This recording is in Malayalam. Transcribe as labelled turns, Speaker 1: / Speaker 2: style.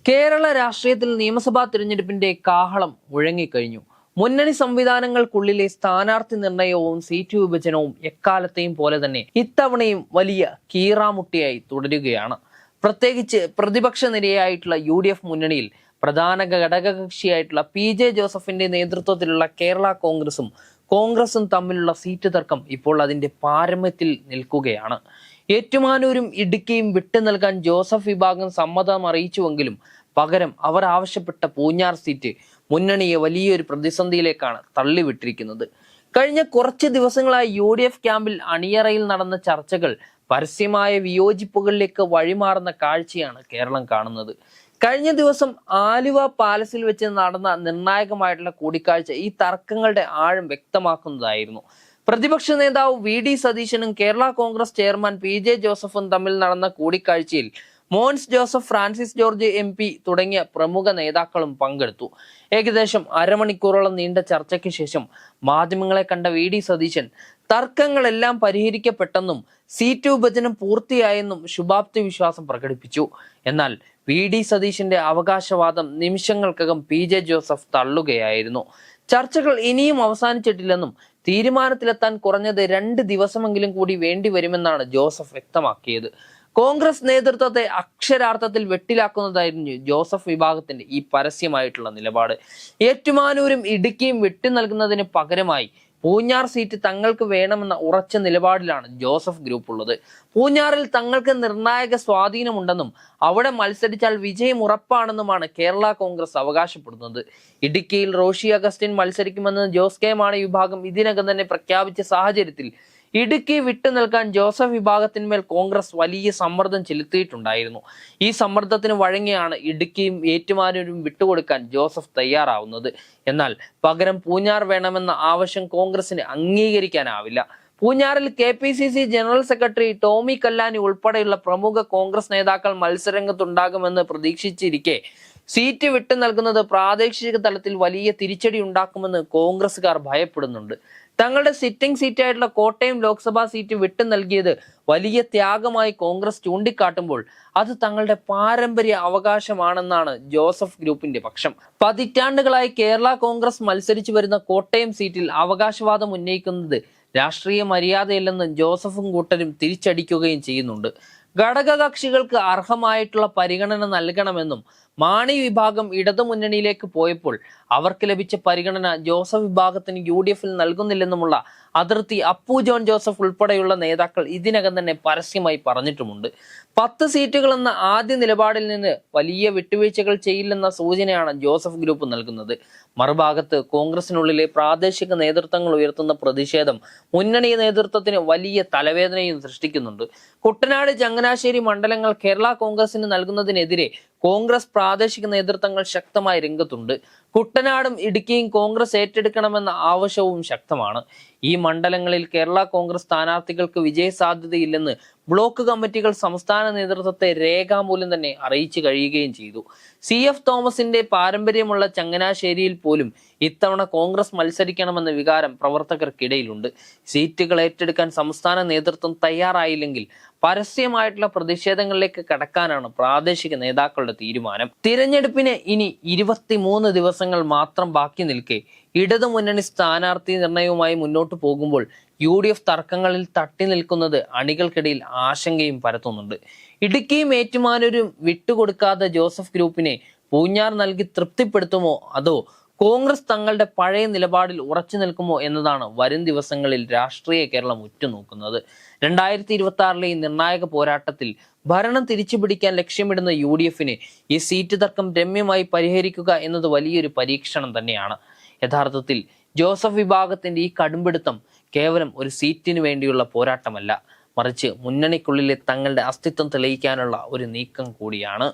Speaker 1: കേരള രാഷ്ട്രീയത്തിൽ നിയമസഭാ തിരഞ്ഞെടുപ്പിന്റെ കാഹളം മുഴങ്ങിക്കഴിഞ്ഞു. മുന്നണി സംവിധാനങ്ങൾക്കുള്ളിലെ സ്ഥാനാർത്ഥി നിർണയവും സീറ്റ് വിഭജനവും എക്കാലത്തെയും പോലെ തന്നെ ഇത്തവണയും വലിയ കീറാമുട്ടിയായി തുടരുകയാണ്. പ്രത്യേകിച്ച് പ്രതിപക്ഷ നിരയായിട്ടുള്ള UDF മുന്നണിയിൽ പ്രധാന ഘടകകക്ഷിയായിട്ടുള്ള PJ ജോസഫിന്റെ നേതൃത്വത്തിലുള്ള കേരള കോൺഗ്രസും തമ്മിലുള്ള സീറ്റ് തർക്കം ഇപ്പോൾ അതിന്റെ പാരമ്യത്തിൽ നിൽക്കുകയാണ്. ഏറ്റുമാനൂരും ഇടുക്കിയും വിട്ടു നൽകാൻ ജോസഫ് വിഭാഗം സമ്മതം അറിയിച്ചുവെങ്കിലും പകരം അവർ ആവശ്യപ്പെട്ട പൂഞ്ഞാർ സീറ്റ് മുന്നണിയെ വലിയൊരു പ്രതിസന്ധിയിലേക്കാണ് തള്ളിവിട്ടിരിക്കുന്നത്. കഴിഞ്ഞ കുറച്ച് ദിവസങ്ങളായി UDF ക്യാമ്പിൽ അണിയറയിൽ നടന്ന ചർച്ചകൾ പരസ്യമായ വിയോജിപ്പുകളിലേക്ക് വഴിമാറുന്ന കാഴ്ചയാണ് കേരളം കാണുന്നത്. കഴിഞ്ഞ ദിവസം ആലുവ പാലസിൽ വെച്ച് നടന്ന നിർണായകമായിട്ടുള്ള കൂടിക്കാഴ്ച ഈ തർക്കങ്ങളുടെ ആഴം വ്യക്തമാക്കുന്നതായിരുന്നു. പ്രതിപക്ഷ നേതാവ് VD സതീശനും കേരള കോൺഗ്രസ് ചെയർമാൻ PJ ജോസഫും തമ്മിൽ നടന്ന കൂടിക്കാഴ്ചയിൽ Mons Joseph, Francis George MP തുടങ്ങിയ പ്രമുഖ നേതാക്കളും പങ്കെടുത്തു. ഏകദേശം അരമണിക്കൂറോളം നീണ്ട ചർച്ചയ്ക്ക് ശേഷം മാധ്യമങ്ങളെ കണ്ട VD സതീശൻ തർക്കങ്ങളെല്ലാം പരിഹരിക്കപ്പെട്ടെന്നും സീറ്റ് വിഭജനം പൂർത്തിയായെന്നും ശുഭാപ്തി വിശ്വാസം പ്രകടിപ്പിച്ചു. എന്നാൽ VD സതീശന്റെ അവകാശവാദം നിമിഷങ്ങൾക്കകം PJ ജോസഫ് തള്ളുകയായിരുന്നു. ചർച്ചകൾ ഇനിയും അവസാനിച്ചിട്ടില്ലെന്നും തീരുമാനത്തിലെത്താൻ കുറഞ്ഞത് 2 ദിവസമെങ്കിലും കൂടി വേണ്ടിവരുമെന്നാണ് ജോസഫ് വ്യക്തമാക്കിയത്. കോൺഗ്രസ് നേതൃത്വത്തെ അക്ഷരാർത്ഥത്തിൽ വെട്ടിലാക്കുന്നതായിരുന്നു ജോസഫ് വിഭാഗത്തിന്റെ ഈ പരസ്യമായിട്ടുള്ള നിലപാട്. ഏറ്റുമാനൂരും ഇടുക്കിയും വിട്ടു നൽകുന്നതിന് പകരമായി പൂഞ്ഞാർ സീറ്റ് തങ്ങൾക്ക് വേണമെന്ന ഉറച്ച നിലപാടിലാണ് ജോസഫ് ഗ്രൂപ്പ് ഉള്ളത്. പൂഞ്ഞാറിൽ തങ്ങൾക്ക് നിർണായക സ്വാധീനമുണ്ടെന്നും അവിടെ മത്സരിച്ചാൽ വിജയം ഉറപ്പാണെന്നുമാണ് കേരള കോൺഗ്രസ് അവകാശപ്പെടുന്നത്. ഇടുക്കിയിൽ റോഷി അഗസ്റ്റിൻ മത്സരിക്കുമെന്ന് ജോസ് കെ മാണി വിഭാഗം ഇതിനകം തന്നെ പ്രഖ്യാപിച്ച സാഹചര്യത്തിൽ ഇടുക്കി വിട്ടു നൽകാൻ ജോസഫ് വിഭാഗത്തിന്മേൽ കോൺഗ്രസ് വലിയ സമ്മർദ്ദം ചെലുത്തിയിട്ടുണ്ടായിരുന്നു. ഈ സമ്മർദ്ദത്തിന് വഴങ്ങിയാണ് ഇടുക്കിയും ഏറ്റുമാനൂരും വിട്ടുകൊടുക്കാൻ ജോസഫ് തയ്യാറാവുന്നത്. എന്നാൽ പകരം പൂഞ്ഞാർ വേണമെന്ന ആവശ്യം കോൺഗ്രസിന് അംഗീകരിക്കാനാവില്ല. പൂഞ്ഞാറിൽ KPCC general secretary Tomy Kallani ഉൾപ്പെടെയുള്ള പ്രമുഖ കോൺഗ്രസ് നേതാക്കൾ മത്സരരംഗത്തുണ്ടാകുമെന്ന് പ്രതീക്ഷിച്ചിരിക്കെ സീറ്റ് വിട്ടു നൽകുന്നത് പ്രാദേശിക തലത്തിൽ വലിയ തിരിച്ചടി ഉണ്ടാക്കുമെന്ന് കോൺഗ്രസുകാർ ഭയപ്പെടുന്നുണ്ട്. തങ്ങളുടെ സിറ്റിംഗ് സീറ്റായിട്ടുള്ള കോട്ടയം ലോക്സഭാ സീറ്റ് വിട്ടു നൽകിയത് വലിയ ത്യാഗമായി കോൺഗ്രസ് ചൂണ്ടിക്കാട്ടുമ്പോൾ അത് തങ്ങളുടെ പാരമ്പര്യ അവകാശമാണെന്നാണ് ജോസഫ് ഗ്രൂപ്പിന്റെ പക്ഷം. പതിറ്റാണ്ടുകളായി കേരള കോൺഗ്രസ് മത്സരിച്ചു വരുന്ന കോട്ടയം സീറ്റിൽ അവകാശവാദം ഉന്നയിക്കുന്നത് രാഷ്ട്രീയ മര്യാദയല്ലെന്ന് ജോസഫും കൂട്ടരും തിരിച്ചടിക്കുകയും ചെയ്യുന്നുണ്ട്. ഘടകകക്ഷികൾക്ക് അർഹമായിട്ടുള്ള പരിഗണന നൽകണമെന്നും മാണി വിഭാഗം ഇടതുമുന്നണിയിലേക്ക് പോയപ്പോൾ അവർക്ക് ലഭിച്ച പരിഗണന ജോസഫ് വിഭാഗത്തിന് UDFൽ നൽകുന്നില്ലെന്നുമുള്ള അതിർത്തി അപ്പു ജോൺ ജോസഫ് ഉൾപ്പെടെയുള്ള നേതാക്കൾ ഇതിനകം തന്നെ പരസ്യമായി പറഞ്ഞിട്ടുമുണ്ട്. 10 സീറ്റുകൾ എന്ന ആദ്യ നിലപാടിൽ നിന്ന് വലിയ വിട്ടുവീഴ്ചകൾ ചെയ്യില്ലെന്ന സൂചനയാണ് ജോസഫ് ഗ്രൂപ്പ് നൽകുന്നത്. മറുഭാഗത്ത് കോൺഗ്രസിനുള്ളിലെ പ്രാദേശിക നേതൃത്വങ്ങൾ ഉയർത്തുന്ന പ്രതിഷേധം മുന്നണി നേതൃത്വത്തിന് വലിയ തലവേദനയും സൃഷ്ടിക്കുന്നുണ്ട്. കുട്ടനാട്, ചങ്ങനാശ്ശേരി മണ്ഡലങ്ങൾ കേരള കോൺഗ്രസിന് നൽകുന്നതിനെതിരെ കോൺഗ്രസ് പ്രാദേശിക നേതൃത്വങ്ങൾ ശക്തമായി രംഗത്തുണ്ട്. കുട്ടനാടും ഇടുക്കിയും കോൺഗ്രസ് ഏറ്റെടുക്കണമെന്ന ആവശ്യവും ശക്തമാണ്. ഈ മണ്ഡലങ്ങളിൽ കേരള കോൺഗ്രസ് സ്ഥാനാർത്ഥികൾക്ക് വിജയ സാധ്യതയില്ലെന്ന് ബ്ലോക്ക് കമ്മിറ്റികൾ സംസ്ഥാന നേതൃത്വത്തെ രേഖാമൂലം തന്നെ അറിയിച്ചു കഴിയുകയും ചെയ്തു. CF തോമസിന്റെ പാരമ്പര്യമുള്ള ചങ്ങനാശ്ശേരിയിൽ പോലും ഇത്തവണ കോൺഗ്രസ് മത്സരിക്കണമെന്ന വികാരം പ്രവർത്തകർക്കിടയിലുണ്ട്. സീറ്റുകൾ ഏറ്റെടുക്കാൻ സംസ്ഥാന നേതൃത്വം തയ്യാറായില്ലെങ്കിൽ പരസ്യമായിട്ടുള്ള പ്രതിഷേധങ്ങളിലേക്ക് കടക്കാനാണ് പ്രാദേശിക നേതാക്കളുടെ തീരുമാനം. തിരഞ്ഞെടുപ്പിന് ഇനി 23 ദിവസങ്ങൾ മാത്രം ബാക്കി നിൽക്കെ ഇടതുമുന്നണി സ്ഥാനാർത്ഥി നിർണയവുമായി മുന്നോട്ട് പോകുമ്പോൾ UDF തർക്കങ്ങളിൽ തട്ടി നിൽക്കുന്നത് അണികൾക്കിടയിൽ ആശങ്കയും പരത്തുന്നുണ്ട്. ഇടുക്കിയും ഏറ്റുമാനൂരും വിട്ടുകൊടുക്കാതെ ജോസഫ് ഗ്രൂപ്പിനെ പൂഞ്ഞാർ നൽകി തൃപ്തിപ്പെടുത്തുമോ അതോ കോൺഗ്രസ് തങ്ങളുടെ പഴയ നിലപാടിൽ ഉറച്ചു നിൽക്കുമോ എന്നതാണ് വരും ദിവസങ്ങളിൽ രാഷ്ട്രീയ കേരളം ഉറ്റുനോക്കുന്നത്. 2026 ഈ നിർണായക പോരാട്ടത്തിൽ ഭരണം തിരിച്ചുപിടിക്കാൻ ലക്ഷ്യമിടുന്ന UDFന് ഈ സീറ്റ് തർക്കം രമ്യമായി പരിഹരിക്കുക എന്നത് വലിയൊരു പരീക്ഷണം തന്നെയാണ്. യഥാർത്ഥത്തിൽ ജോസഫ് വിഭാഗത്തിന്റെ ഈ കടുംപിടുത്തം കേവലം ഒരു സീറ്റിന് വേണ്ടിയുള്ള പോരാട്ടമല്ല, മറിച്ച് മുന്നണിക്കുള്ളിലെ തങ്ങളുടെ അസ്തിത്വം തെളിയിക്കാനുള്ള ഒരു നീക്കം കൂടിയാണ്.